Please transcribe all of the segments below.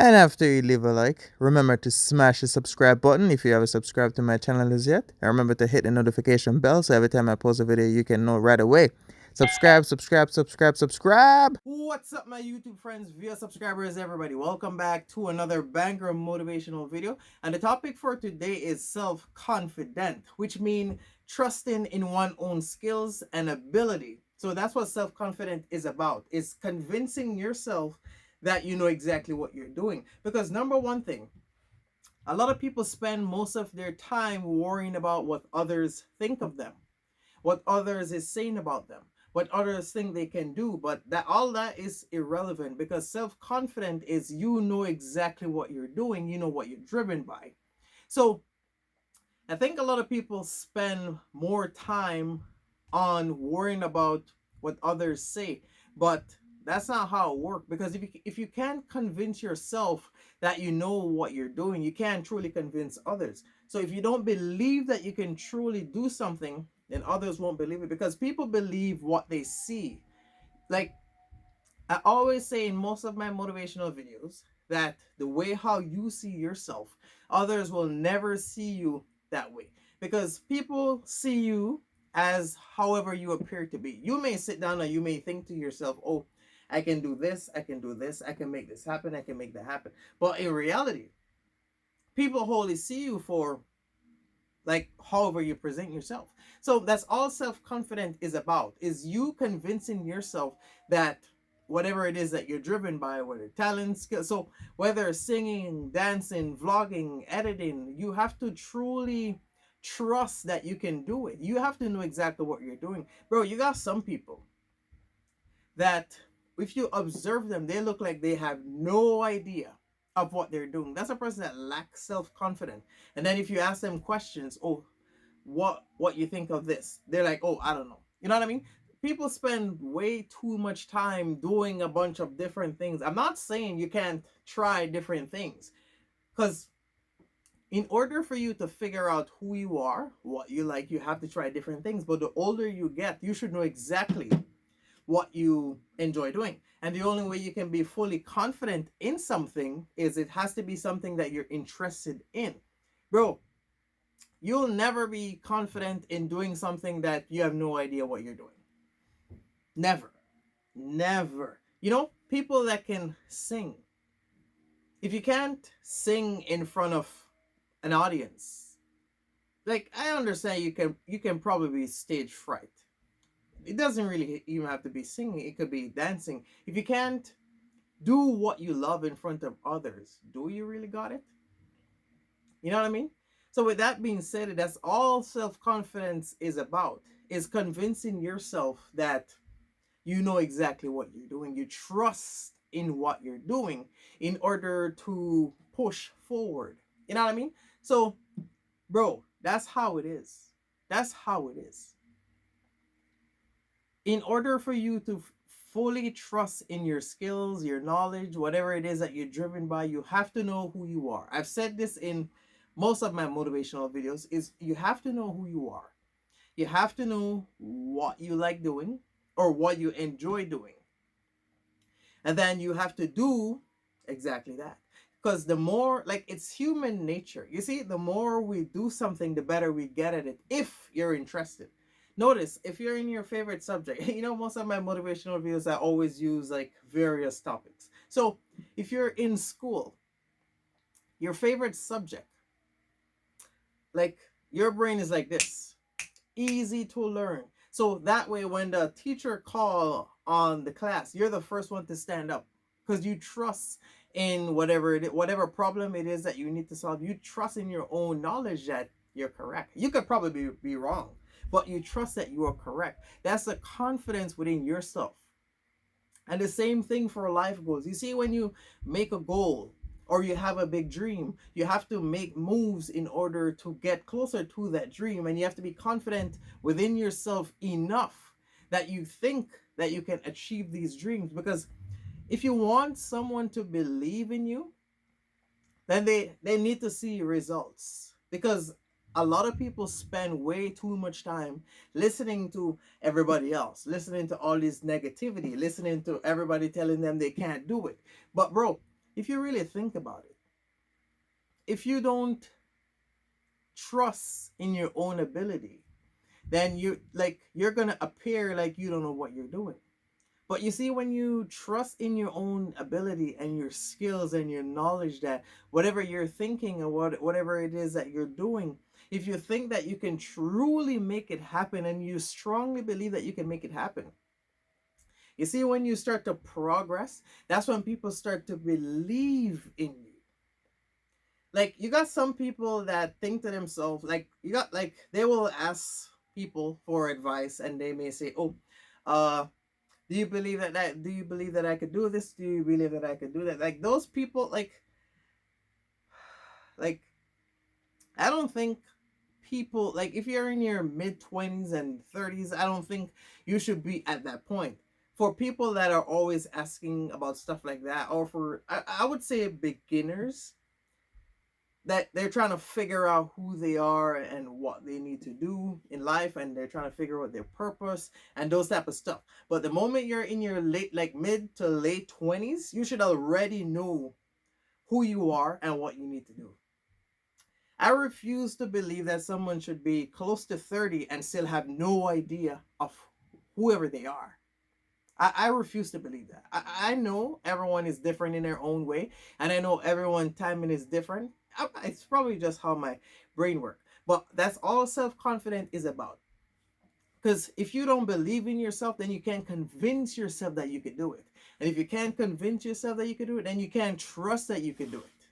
And after you leave a like, remember to smash the subscribe button if you haven't subscribed to my channel as yet. And remember to hit the notification bell so every time I post a video, you can know right away. Subscribe, subscribe, subscribe, subscribe. What's up, my YouTube friends, via subscribers, everybody? Welcome back to another banger motivational video. And the topic for today is self-confident, which means trusting in one's own skills and ability. So that's what self-confident is about. It's convincing yourself that you know exactly what you're doing. Because number one thing, a lot of people spend most of their time worrying about what others think of them, what others is saying about them, what others think they can do. But that all that is irrelevant, because self-confident is you know exactly what you're doing, you know what you're driven by. So I think a lot of people spend more time on worrying about what others say, but that's not how it works. Because if you can't convince yourself that you know what you're doing, you can't truly convince others. So if you don't believe that you can truly do something, then others won't believe it, because people believe what they see. Like I always say in most of my motivational videos, that the way how you see yourself, others will never see you that way. Because people see you as however you appear to be. You may sit down and you may think to yourself, oh, I can do this, I can do this, I can make this happen, I can make that happen. But in reality, people wholly see you for like however you present yourself. So that's all self-confidence is about, is you convincing yourself that whatever it is that you're driven by, whether talent, skill, so whether singing, dancing, vlogging, editing, you have to truly trust that you can do it. You have to know exactly what you're doing. Bro, you got some people that if you observe them, they look like they have no idea of what they're doing. That's a person that lacks self-confidence. And then if you ask them questions, oh, what you think of this, they're like, oh, I don't know. You know what I mean? People spend way too much time doing a bunch of different things. I'm not saying you can't try different things, because in order for you to figure out who you are, what you like, you have to try different things. But the older you get, you should know exactly what you enjoy doing. And the only way you can be fully confident in something is it has to be something that you're interested in. Bro, you'll never be confident in doing something that you have no idea what you're doing. Never. Never. You know, people that can sing. If you can't sing in front of an audience, like I understand you can probably be stage fright. It doesn't really even have to be singing, it could be dancing. If you can't do what you love in front of others, do you really got it? You know what I mean? So with that being said, that's all self-confidence is about, is convincing yourself that you know exactly what you're doing. You trust in what you're doing in order to push forward. You know what I mean? So, bro, that's how it is. That's how it is. In order for you to fully trust in your skills, your knowledge, whatever it is that you're driven by, you have to know who you are. I've said this in most of my motivational videos, is you have to know who you are. You have to know what you like doing or what you enjoy doing. And then you have to do exactly that. Because the more, like, it's human nature. You see, the more we do something, the better we get at it if you're interested. Notice, if you're in your favorite subject, most of my motivational videos, I always use like various topics. So if you're in school, your favorite subject, like your brain is like this, easy to learn. So that way, when the teacher call on the class, you're the first one to stand up, because you trust in whatever problem it is that you need to solve. You trust in your own knowledge that you're correct. You could probably be wrong, but you trust that you are correct. That's the confidence within yourself. And the same thing for life goals. You see, when you make a goal or you have a big dream, you have to make moves in order to get closer to that dream. And you have to be confident within yourself enough that you think that you can achieve these dreams. Because if you want someone to believe in you, then they need to see results. Because a lot of people spend way too much time listening to everybody else, listening to all this negativity, listening to everybody telling them they can't do it. But bro, if you really think about it, if you don't trust in your own ability, then you're gonna appear like you don't know what you're doing. But you see, when you trust in your own ability and your skills and your knowledge, that whatever you're thinking or whatever it is that you're doing, if you think that you can truly make it happen and you strongly believe that you can make it happen, you see, when you start to progress, that's when people start to believe in you. Like, you got some people that think to themselves, like, you got, like, they will ask people for advice and they may say, oh, uh do you believe that do you believe that I could do this? Do you believe that I could do that? Like, those people, like I don't think people, like, if you're in your mid 20s and 30s, I don't think you should be at that point. For people that are always asking about stuff like that, or for I would say beginners that they're trying to figure out who they are and what they need to do in life, and they're trying to figure out their purpose and those type of stuff. But the moment you're in your late, like mid to late 20s, you should already know who you are and what you need to do. I refuse to believe that someone should be close to 30 and still have no idea of whoever they are. I refuse to believe that. I know everyone is different in their own way, and I know everyone timing is different. It's probably just how my brain works. But that's all self-confidence is about. Because if you don't believe in yourself, then you can't convince yourself that you can do it. And if you can't convince yourself that you can do it, then you can't trust that you can do it.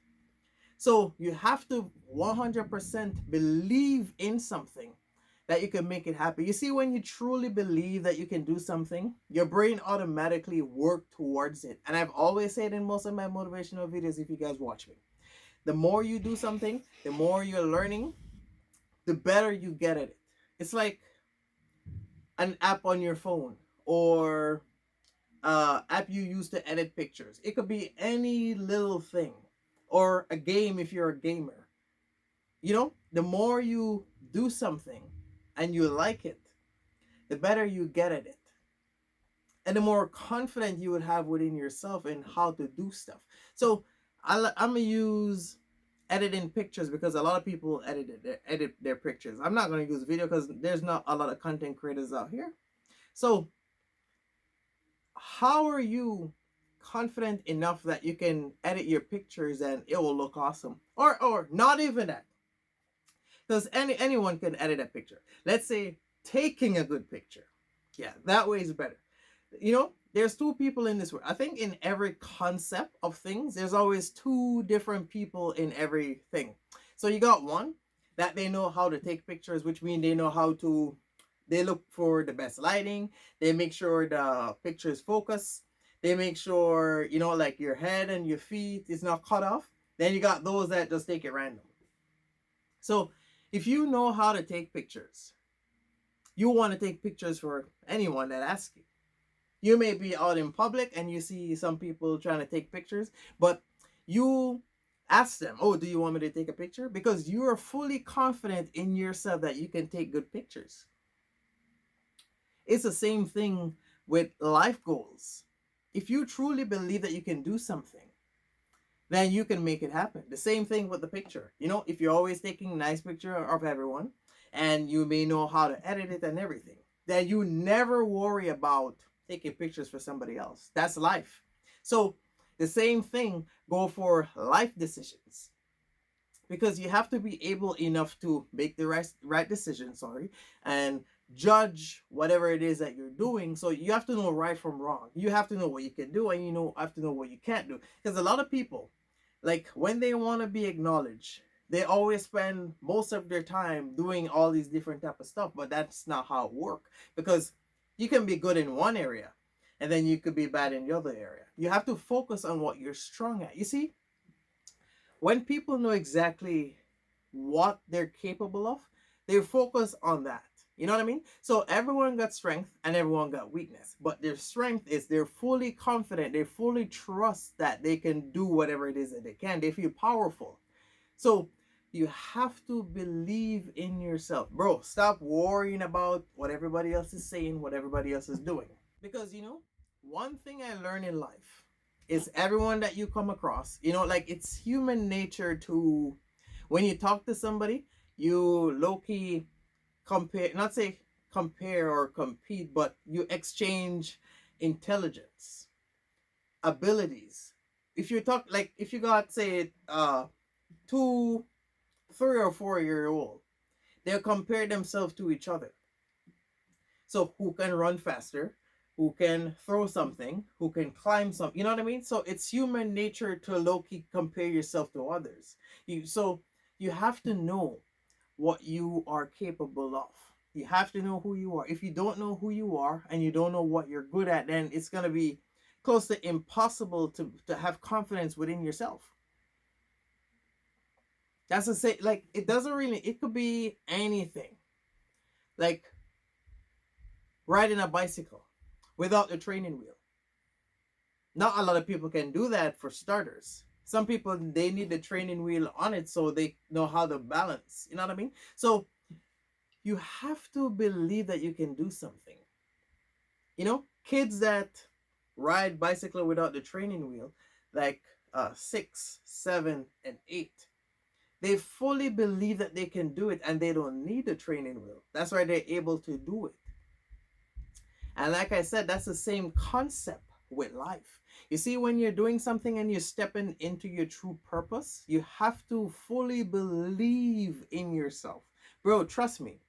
So you have to 100% believe in something that you can make it happen. You see, when you truly believe that you can do something, your brain automatically work towards it. And I've always said in most of my motivational videos, if you guys watch me, the more you do something, the more you're learning, the better you get at it. It's like an app on your phone, or app you use to edit pictures. It could be any little thing, or a game if you're a gamer. You know, the more you do something and you like it, the better you get at it. And the more confident you would have within yourself in how to do stuff. So I'm gonna use editing pictures because a lot of people edit their pictures. I'm not gonna use video because there's not a lot of content creators out here. So how are you confident enough that you can edit your pictures and it will look awesome? Or not even that, because anyone can edit a picture. Let's say taking a good picture. Yeah, that way is better. You know, there's two people in this world. I think in every concept of things, there's always two different people in everything. So you got one that they know how to take pictures, which means they know how to, they look for the best lighting, they make sure the picture is focused, they make sure, you know, like your head and your feet is not cut off. Then you got those that just take it random. So if you know how to take pictures, you want to take pictures for anyone that asks you. You may be out in public and you see some people trying to take pictures, but you ask them, oh, do you want me to take a picture? Because you are fully confident in yourself that you can take good pictures. It's the same thing with life goals. If you truly believe that you can do something, then you can make it happen. The same thing with the picture. You know, if you're always taking a nice picture of everyone and you may know how to edit it and everything, then you never worry about taking pictures for somebody else. That's life. So the same thing go for life decisions, because you have to be able enough to make the right decision, sorry, and judge whatever it is that you're doing. So you have to know right from wrong. You have to know what you can do, and have to know what you can't do. Because a lot of people, like, when they want to be acknowledged, they always spend most of their time doing all these different type of stuff, but that's not how it works. Because you can be good in one area and then you could be bad in the other area. You have to focus on what you're strong at. You see, when people know exactly what they're capable of, they focus on that. You know what I mean? So everyone got strength and everyone got weakness, but their strength is they're fully confident, they fully trust that they can do whatever it is that they can. They feel powerful. So you have to believe in yourself. Bro, stop worrying about what everybody else is saying, what everybody else is doing. Because, you know, one thing I learned in life, It's everyone that you come across. Like it's human nature to, when you talk to somebody, you low key compare, not say compare or compete, but you exchange intelligence, abilities. If you talk, like if you got, say, two 3 or 4 year old, they'll compare themselves to each other. So who can run faster, who can throw something, who can climb something, you know what I mean? So it's human nature to low-key compare yourself to others. You have to know what you are capable of. You have to know who you are. If you don't know who you are and you don't know what you're good at, then it's gonna be close to impossible to have confidence within yourself. That's to say, like, it doesn't really, it could be anything. Like riding a bicycle without the training wheel. Not a lot of people can do that, for starters. Some people, they need the training wheel on it so they know how to balance. You know what I mean? So you have to believe that you can do something. Kids that ride bicycle without the training wheel, like 6, 7, and 8, they fully believe that they can do it and they don't need the training wheel. That's why they're able to do it. And like I said, that's the same concept with life. You see, when you're doing something and you're stepping into your true purpose, you have to fully believe in yourself. Bro, trust me.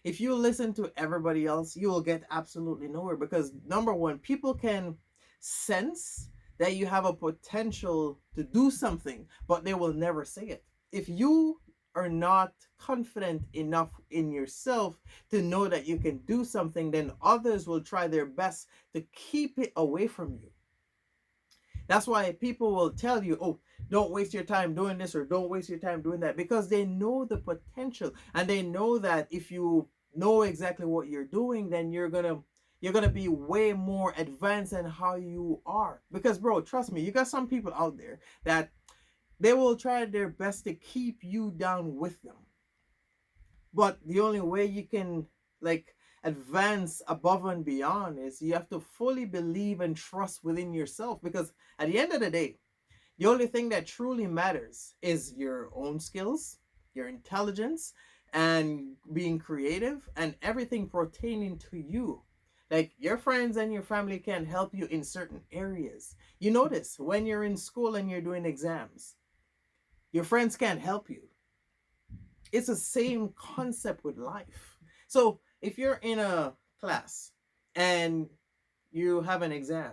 If you listen to everybody else, you will get absolutely nowhere, because number one, people can sense that you have a potential to do something, but they will never say it. If you are not confident enough in yourself to know that you can do something, then others will try their best to keep it away from you. That's why people will tell you, oh, don't waste your time doing this or don't waste your time doing that, because they know the potential and they know that if you know exactly what you're doing, then you're gonna be way more advanced than how you are. Because bro, trust me, you got some people out there that they will try their best to keep you down with them. But the only way you can, like, advance above and beyond is you have to fully believe and trust within yourself, because at the end of the day, the only thing that truly matters is your own skills, your intelligence, and being creative, and everything pertaining to you. Like your friends and your family can help you in certain areas. You notice when you're in school and you're doing exams, your friends can't help you. It's the same concept with life. So if you're in a class and you have an exam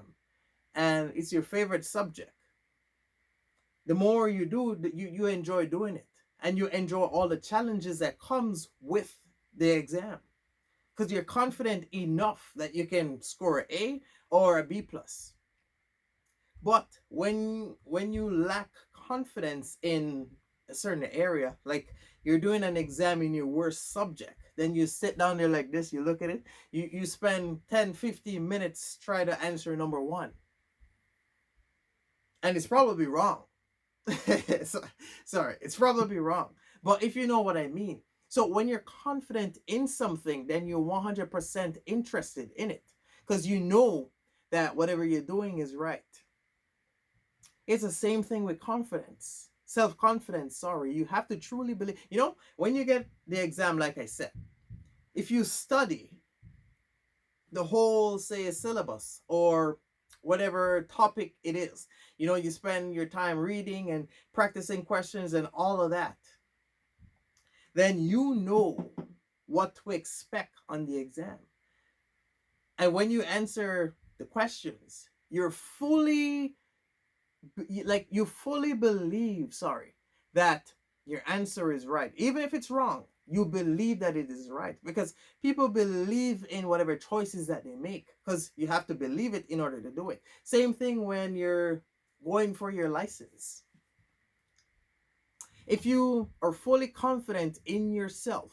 and it's your favorite subject, the more you do, you enjoy doing it, and you enjoy all the challenges that comes with the exam, because you're confident enough that you can score A or a B plus. But when you lack confidence in a certain area, like you're doing an exam in your worst subject, then you sit down there like this, you look at it, you spend 10-15 minutes try to answer number one, and it's probably wrong. So, sorry, it's probably wrong. But if you know what I mean. So when you're confident in something, then you're 100% interested in it, because you know that whatever you're doing is right. It's the same thing with confidence. Self-confidence, sorry. You have to truly believe. When you get the exam, like I said, if you study the whole, say, syllabus or whatever topic it is, you spend your time reading and practicing questions and all of that, then you know what to expect on the exam. And when you answer the questions, you fully believe, sorry, that your answer is right. Even if it's wrong, you believe that it is right, because people believe in whatever choices that they make, because you have to believe it in order to do it. Same thing when you're going for your license. If you are fully confident in yourself,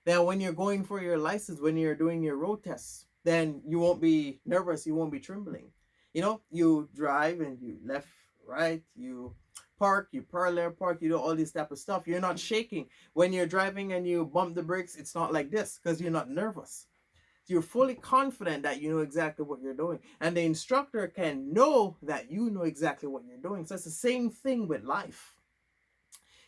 then when you're going for your license, when you're doing your road tests, then you won't be nervous, you won't be trembling. You drive and you left, right, you park, you parallel park, you do all this type of stuff. You're not shaking. When you're driving and you bump the brakes, it's not like this, because you're not nervous. You're fully confident that you know exactly what you're doing, and the instructor can know that you know exactly what you're doing. So it's the same thing with life.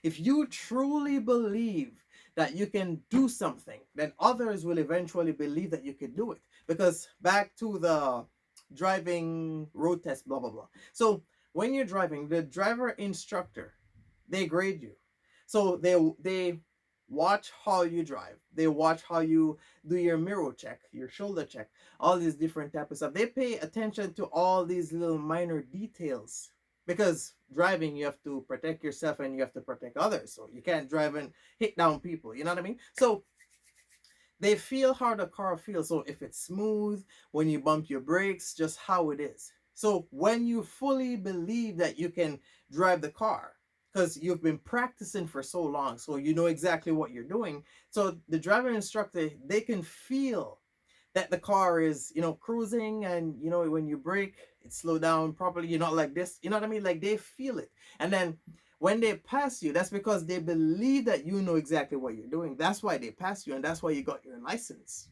If you truly believe that you can do something, then others will eventually believe that you can do it. Because back to the driving road test, blah, blah, blah. So when you're driving, the driver instructor, they grade you. So they watch how you drive. They watch how you do your mirror check, your shoulder check, all these different type of stuff. They pay attention to all these little minor details, because driving, you have to protect yourself and you have to protect others. So you can't drive and hit down people. You know what I mean? So they feel how the car feels. So if it's smooth, when you bump your brakes, just how it is. So when you fully believe that you can drive the car, because you've been practicing for so long, so you know exactly what you're doing. So the driver instructor, they can feel that the car is, cruising, and when you brake, it slow down properly. You're not like this. You know what I mean? Like, they feel it. And then when they pass you, that's because they believe that you know exactly what you're doing. That's why they pass you, and that's why you got your license.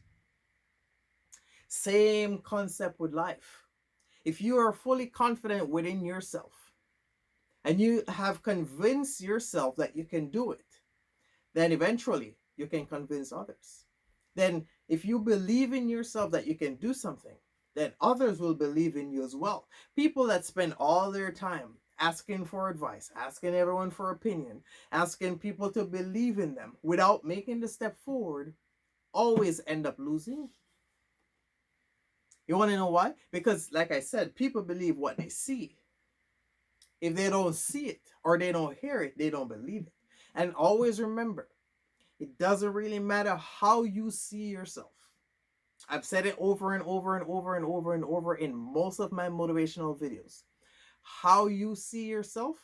Same concept with life. If you are fully confident within yourself and you have convinced yourself that you can do it, then eventually you can convince others. Then, if you believe in yourself that you can do something, then others will believe in you as well. People that spend all their time asking for advice, asking everyone for opinion, asking people to believe in them without making the step forward, always end up losing. You want to know why? Because, like I said, people believe what they see. If they don't see it or they don't hear it, they don't believe it. And always remember, it doesn't really matter how you see yourself. I've said it over and over and over and over and over in most of my motivational videos. How you see yourself,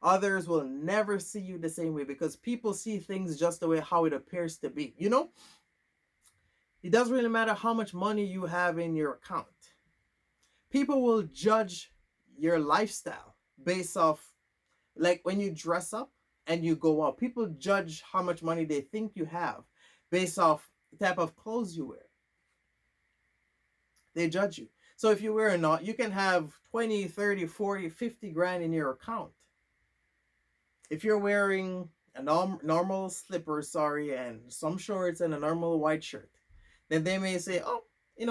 others will never see you the same way, because people see things just the way how it appears to be. It doesn't really matter how much money you have in your account. People will judge your lifestyle based off, like, when you dress up and you go out, people judge how much money they think you have based off the type of clothes you wear. They judge you. So if you wear a knot, you can have 20, 30, 40, 50 grand in your account. If you're wearing a normal slippers, sorry, and some shorts and a normal white shirt, then they may say, oh,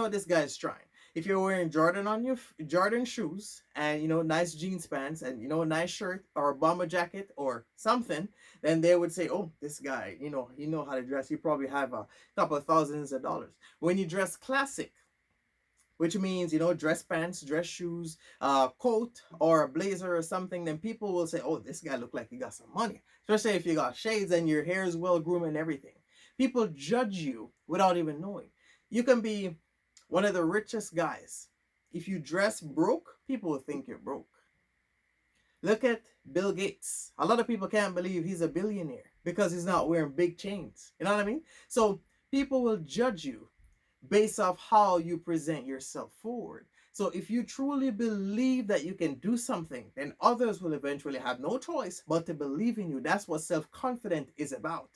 this guy's trying. If you're wearing Jordan shoes and nice jeans pants and a nice shirt or a bomber jacket or something, then they would say, oh, this guy, he know how to dress. You probably have a couple of thousands of dollars. When you dress classic, which means dress pants, dress shoes, coat or a blazer or something, then people will say, oh, this guy look like he got some money. Especially if you got shades and your hair is well groomed and everything. People judge you without even knowing. You can be one of the richest guys. If you dress broke, people will think you're broke. Look at Bill Gates. A lot of people can't believe he's a billionaire because he's not wearing big chains. You know what I mean? So people will judge you based off how you present yourself forward. So if you truly believe that you can do something, then others will eventually have no choice but to believe in you. That's what self-confidence is about.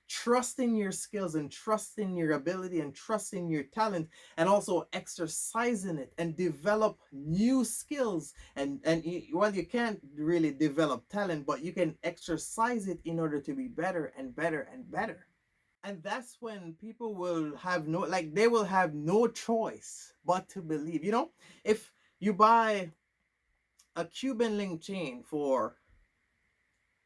Trusting your skills and trusting your ability and trusting your talent, and also exercising it and develop new skills. And well, you can't really develop talent, but you can exercise it in order to be better and better and better. And that's when people will have they will have no choice but to believe. If you buy a Cuban link chain for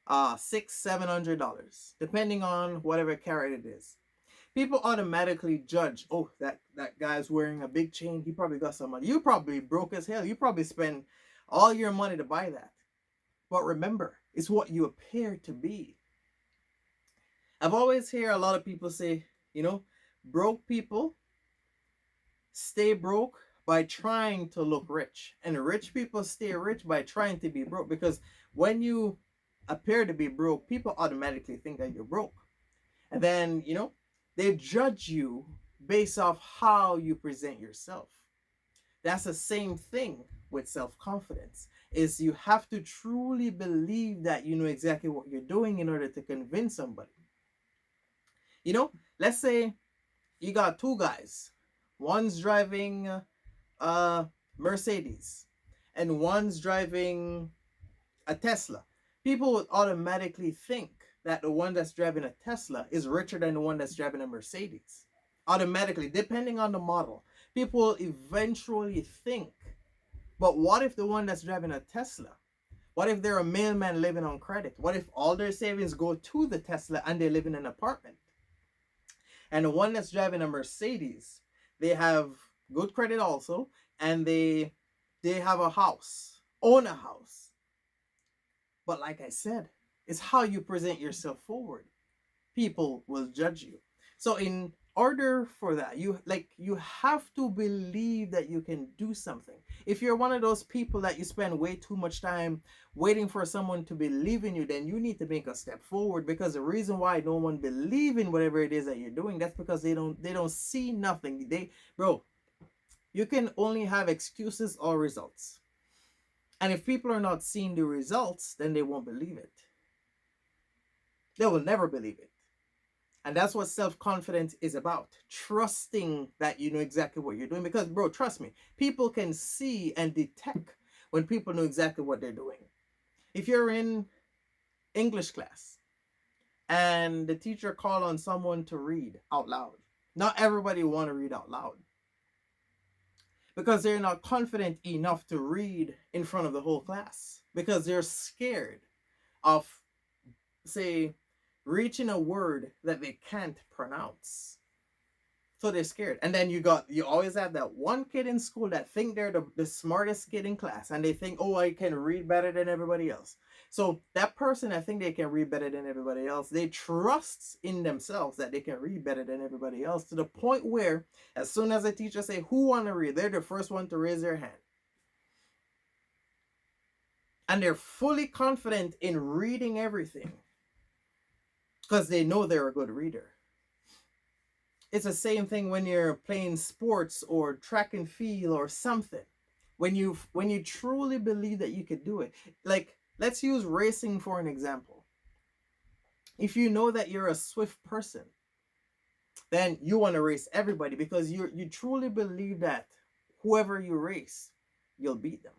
$600-700, depending on whatever carat it is, people automatically judge, oh, that guy's wearing a big chain, he probably got some money. You probably broke as hell, you probably spend all your money to buy that. But remember, it's what you appear to be. I've always hear a lot of people say, broke people stay broke by trying to look rich, and rich people stay rich by trying to be broke. Because when you appear to be broke, people automatically think that you're broke, and then they judge you based off how you present yourself. That's the same thing with self-confidence. Is you have to truly believe that you know exactly what you're doing in order to convince somebody. Let's say You got two guys. One's driving a Mercedes and one's driving a Tesla. People would automatically think that the one that's driving a Tesla is richer than the one that's driving a Mercedes. Automatically, depending on the model, people eventually think, but what if the one that's driving a Tesla, what if they're a mailman living on credit? What if all their savings go to the Tesla and they live in an apartment? And the one that's driving a Mercedes, they have good credit also, and they have a house, own a house. But like I said, it's how you present yourself forward. People will judge you. So in order for that, you have to believe that you can do something. If you're one of those people that you spend way too much time waiting for someone to believe in you, then you need to make a step forward, because the reason why no one believes in whatever it is that you're doing, that's because they don't see nothing. Bro, you can only have excuses or results. And if people are not seeing the results, then they won't believe it. They will never believe it. And that's what self-confidence is about. Trusting that you know exactly what you're doing. Because, bro, trust me, people can see and detect when people know exactly what they're doing. If you're in English class and the teacher called on someone to read out loud, not everybody want to read out loud, because they're not confident enough to read in front of the whole class, because they're scared of, say, reaching a word that they can't pronounce. So they're scared. And then you always have that one kid in school that think they're the smartest kid in class, and they think, oh, I can read better than everybody else. So that person, I think they can read better than everybody else, they trust in themselves that they can read better than everybody else, to the point where as soon as a teacher say, who want to read, they're the first one to raise their hand. And they're fully confident in reading everything because they know they're a good reader. It's the same thing when you're playing sports or track and field or something. When you truly believe that you could do it. Like, let's use racing for an example. If you know that you're a swift person, then you want to race everybody, because you truly believe that whoever you race, you'll beat them.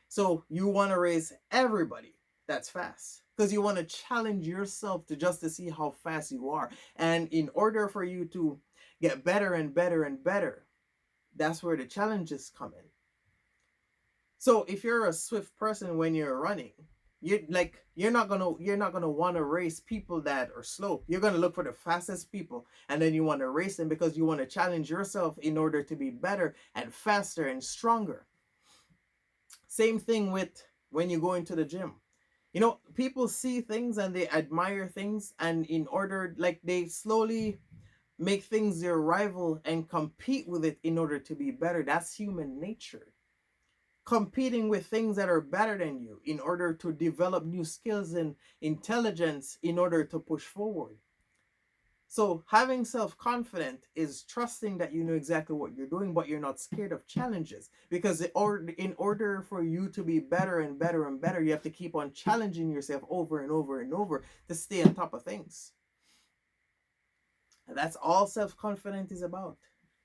So you want to race everybody that's fast, because you want to challenge yourself to see how fast you are. And in order for you to get better and better and better, that's where the challenges come in. So if you're a swift person when you're running, you're not gonna want to race people that are slow. You're gonna look for the fastest people, and then you want to race them because you want to challenge yourself in order to be better and faster and stronger. Same thing with when you go into the gym. People see things and they admire things, and in order, like, they slowly make things their rival and compete with it in order to be better. That's human nature. Competing with things that are better than you in order to develop new skills and intelligence in order to push forward. So having self-confidence is trusting that you know exactly what you're doing, but you're not scared of challenges. Because in order for you to be better and better and better, you have to keep on challenging yourself over and over and over to stay on top of things. And that's all self-confidence is about.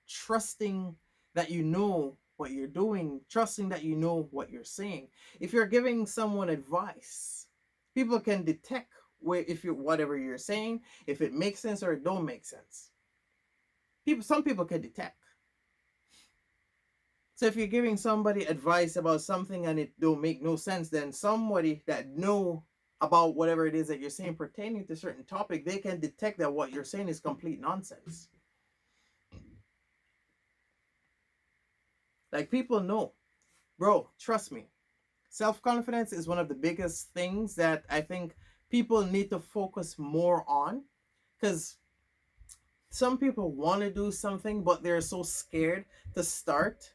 Trusting that you know what you're doing, trusting that you know what you're saying. If you're giving someone advice, people can detect if you whatever you're saying, if it makes sense or it don't make sense. Some people can detect. So if you're giving somebody advice about something and it don't make no sense, then somebody that know about whatever it is that you're saying pertaining to a certain topic, they can detect that what you're saying is complete nonsense. Like, people know. Bro, trust me. Self-confidence is one of the biggest things that I think people need to focus more on, because some people want to do something but they're so scared to start.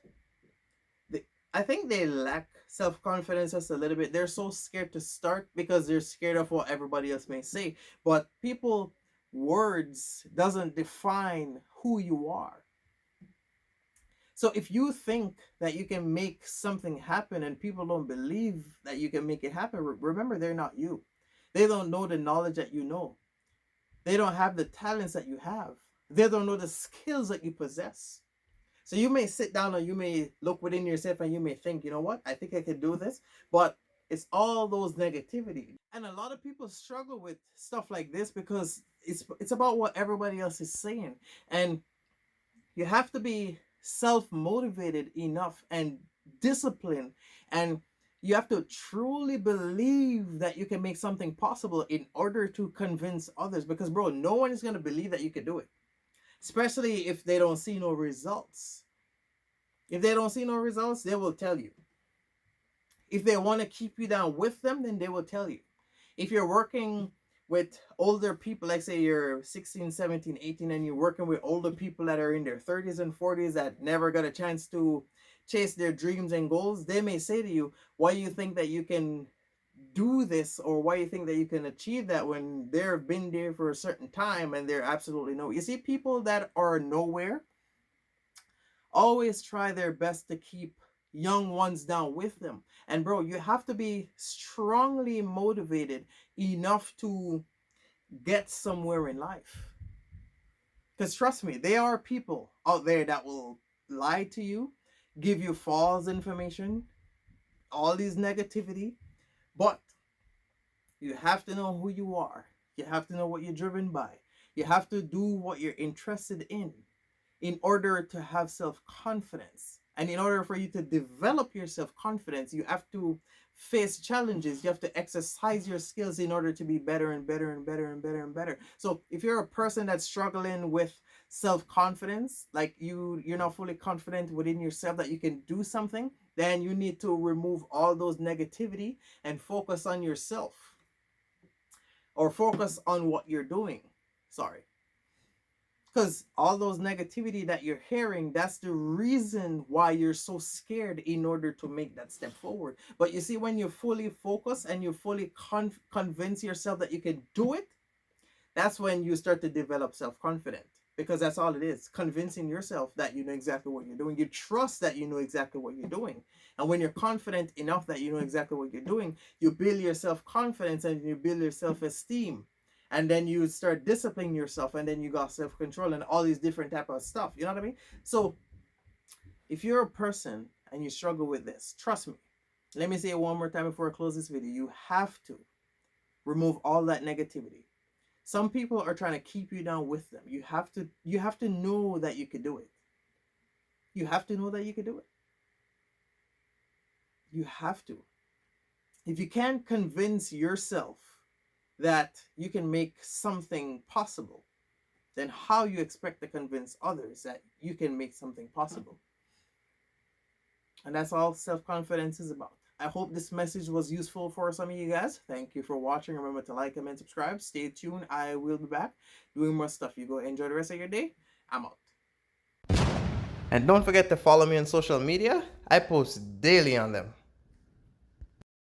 I think they lack self-confidence just a little bit. They're so scared to start because they're scared of what everybody else may say. But people, words doesn't define who you are. So if you think that you can make something happen and people don't believe that you can make it happen, remember, they're not you. They don't know the knowledge that you know. They don't have the talents that you have. They don't know the skills that you possess. So you may sit down and you may look within yourself and you may think, you know what, I think I could do this. But it's all those negativity. And a lot of people struggle with stuff like this because it's about what everybody else is saying. And you have to be self-motivated enough and disciplined, and you have to truly believe that you can make something possible in order to convince others, because bro, no one is going to believe that you can do it, especially if they don't see no results. If they don't see no results, they will tell you. If they want to keep you down with them, then they will tell you. If you're working with older people, like say you're 16, 17, 18, and you're working with older people that are in their 30s and 40s that never got a chance to chase their dreams and goals, they may say to you, why you think that you can do this, or why you think that you can achieve that when they've been there for a certain time and they're absolutely no. You see, people that are nowhere always try their best to keep young ones down with them. And bro, you have to be strongly motivated enough to get somewhere in life. Because trust me, there are people out there that will lie to you, give you false information, all these negativity. But you have to know who you are. You have to know what you're driven by. You have to do what you're interested in order to have self-confidence. And in order for you to develop your self-confidence, you have to face challenges. You have to exercise your skills in order to be better and better and better and better and better. So if you're a person that's struggling with self-confidence, like you're not fully confident within yourself that you can do something, then you need to remove all those negativity and focus on yourself, or focus on what you're doing. Sorry. Because all those negativity that you're hearing, that's the reason why you're so scared in order to make that step forward. But you see, when you fully focus and you fully convince yourself that you can do it, that's when you start to develop self-confidence, because that's all it is, convincing yourself that you know exactly what you're doing. You trust that you know exactly what you're doing, and when you're confident enough that you know exactly what you're doing, you build your self-confidence and you build your self-esteem, and then you start disciplining yourself, and then you got self-control and all these different type of stuff, you know what I mean? So if you're a person and you struggle with this, trust me, let me say it one more time before I close this video, you have to remove all that negativity. Some people are trying to keep you down with them. You have to know that you could do it. You have to know that you could do it. You have to. If you can't convince yourself that you can make something possible, then how you expect to convince others that you can make something possible? And that's all self-confidence is about. I hope this message was useful for some of you guys. Thank you for watching. Remember to like, comment, subscribe. Stay tuned. I will be back doing more stuff. You go enjoy the rest of your day. I'm out. And don't forget to follow me on social media. I post daily on them.